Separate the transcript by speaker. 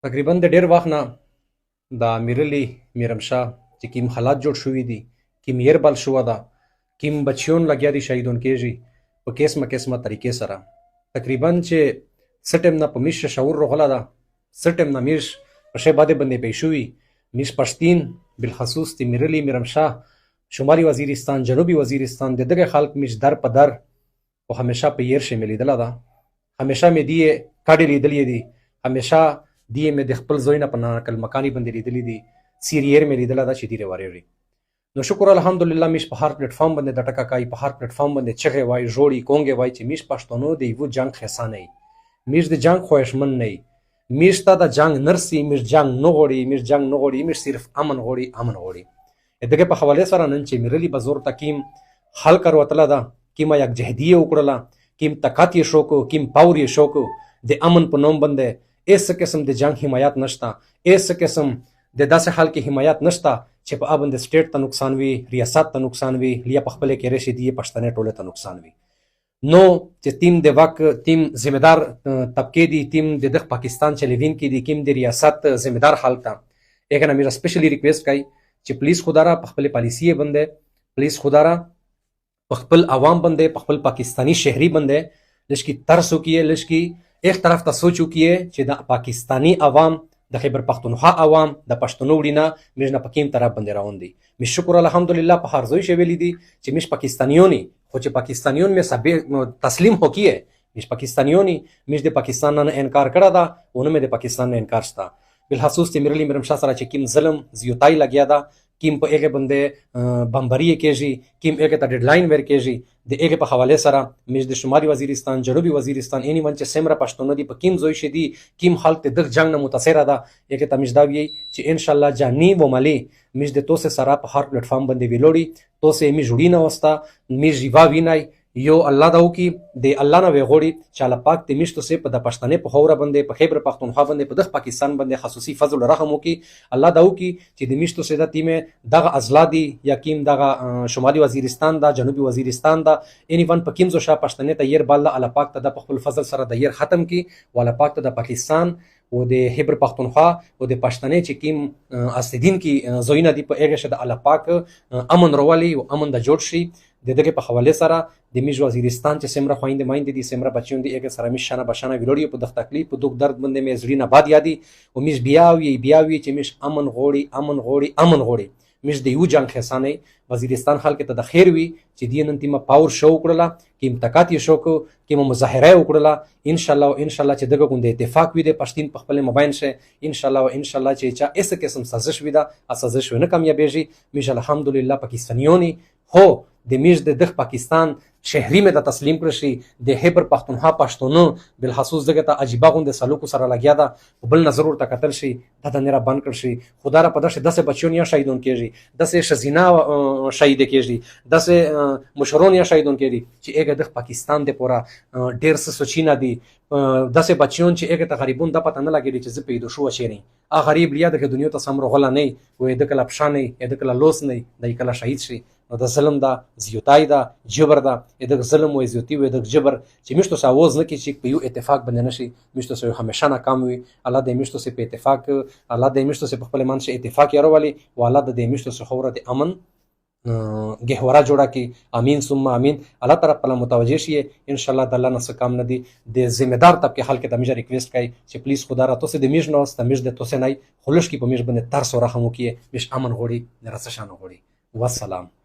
Speaker 1: تقریبا د ډېر وخت نه د امیرعلي میرمشاه چې کوم حالات جوړ شوي دي، کوم یربل شوه ده، کوم بچیون لګیا دي شهیدون کېږي په قسمه قسمه طریقې سره. تقریبا چې څه ټیم نه په میش شعور راغله ده، څه ټیم نه میش په شی باندې بندې پی شوي. میش پښتین بالخصوص د امیرعلي میرمشاه شمالي وزیرستان، جنوبي وزیرستان د دغه خلک میش در په در خو همیشه په ير شي مې لیدله ده. همیشه مې دې کډې لیدلې دي، همیشه دې مې د خپل زوی نه په ناکل مکاني باندې لیدلې دي، سیریر مې لیدله ده چې ډېرې وارېږي. نو شکر الحمدلله میش په هر پلیټ فارم باندې د ټکه کوي، په هر پلیټ فارم باندې چغې وایي، ژوړي کونګې وایي چې میش پښتنو د یوه جنګ خیسا نه وي، میش د جنګ خواهشمند نه وي، میش ته د جنګ نرسي، میش جنګ نه غواړي، میش جنګ نه غواړي، میش صرف امن غواړي، امن غواړي. دغه په حواله سره نن چې امیرعلي به زور ته کیم حل کروتله ده، کیمه یک جهدیه وکړله، کیم طاقت یې شو کو، کیم پاور یې شو کو، د امن په نوم باندې ایس قسم د جنگ حمایت نشته، ایس قسم د داسې حال کې حمایت نشته چې په ابند سټیټ ته نقصان وي، ریاست ته نقصان وي، لیا په خپل کې رشي دی پښتنې ټوله ته نقصان وي. نو چې تیم د وک تیم ذمہ دار طبقه دی، تیم د پاکستان چلیوین کې دی، کیم د ریاست ذمہ دار حالت اګه میرا سپیشلی ریکویسټ کوي چې پلیز خدارا په خپل پالیسی باندې، پلیز خدارا په خپل عوام باندې، په خپل پاکستانی شهري باندې لشکي ترسو کیه، لشکي ایک طرف ته سوچو کیه چې د پاکستانی عوام، د خیبر پختونخوا عوام د پښتنو وړینه میش نه پکیم طرف باندې روان دي. می شکر الحمدلله په هر ځای شویلی دي چې میش پاکستانیونی خو چې پاکستانیون می سبه تسلیم هوکیه، میش پاکستانیونی میش د پاکستان نه انکار کړه دا، ونه می د پاکستان نه انکار شته. بالخصوص امیرعلي میرمشاه سره چې کیم ظلم زیاتای لګیا ده، کیم په هغه باندې بمباری کېږي، کیم هغه ته ډیډلاین ور کېږي، د هغه په حواله سره میش د شمالي وزیرستان، جنوبي وزیرستان اینی من چې سمره پښتون دي په کیم زوی شدي، کیم حالت د جنگ نه متاثر ده، هغه ته میش دا وی چې ان شاء الله جانی و مالی میش د توسه سره په هر پلیټ فارم باندې ویلوړي، توسه می جوړی نه وستا میش جیوا وینای یو الله دا وکي د الله نه وغوړي چې الله پاک د میشتو سه په د پښتنې په خوره باندې، په خیبر پختونخوا باندې، په د پاکستان باندې خصوصي فضل رحم وکي. الله دا وکي چې د میشتو سه د تیمه دغه ازلادي یا کیم دغه شمالي وزیرستان دا، جنوبي وزیرستان دا، اینی ون په کیم زو شاه پښتنې ته ير بل الله پاک ته د خپل فضل سره د ير ختم کی، والله پاک ته د پاکستان او د خیبر پختونخوا او د پښتنې چې کیم اسدین کی زوینه دی په هغه شد الله پاک امن روالي او امن د جوړ شي. د دغه په حواله سره د میش وزیرستان چې سمره خويند مایند دي، سمره بچون دي، هغه سره میش شنه بشنه ویلوړي په د تکلیف په دوک درد باندې مې زړی نه باد یادي او میش بیاوي چې میش امن غوړي، امن غوړي، امن غوړي. میش د یو جنگ خسانه وزیرستان خلک ته د خیر وي چې دین انتما پاور شو کړله، کیم طاقت یې شو کو، کیم مظاهره وکړله. ان شاء الله چې دغه کوم د اتفاق وي د پښتين په خپل مباین شه، ان شاء الله چې چا اس قسم سازش وي دا سازش ونه کامیابېږي. میش الحمدلله پاکستانیونی هو د میش د پاکستان شهري مې د تسلیم کړشي، د خیبر پختونخوا پښتونو بالخصوص دغه ته عجیبه غوند سلوکو سره لګیا ده، بل نظر ورته کتل شي د نره بند کړشي. خدا را پدشه دسه بچون یا شهیدون کېږي، دسه شزینا شهید کېږي، دسه مشرون یا شهیدون کېږي چې هغه د پاکستان د پورا ډیر څه سوچینه دي، دسه بچون چې هغه ته غریبون د پته نه لګیږي چې زه پیدا شو چیرې ا غریب لیا د دنیا ته سم رغلا نه وي، د کله پښانه د کله لوس نه د کله شهید شي. نو د ظلم دا زیوتای دا جبر دا د ظلم او زیوتی او د جبر چې مشتو ساوز نه کې چې په یو اتفاق باندې نشي، مشتو سه همیشه ناکام وي. الله دې مشتو سه په اتفاق، الله دې مشتو سه په خپل منځ اتفاق یارولي او الله دې مشتو سه خوره د امن گهواره جوړه کی. امین ثم امین. الله تعالی په متوجه شي ان شاء الله د الله نه کام نه دي. د ذمہ دار طبقه خلک ته مجه ریکویسټ کوي چې پلیز خدا را توسه د میژ نو است میژ د توسه نه خلوش کی په میژ باندې تر سره هم کی میش امن غوړي نه رسشان غوړي. والسلام.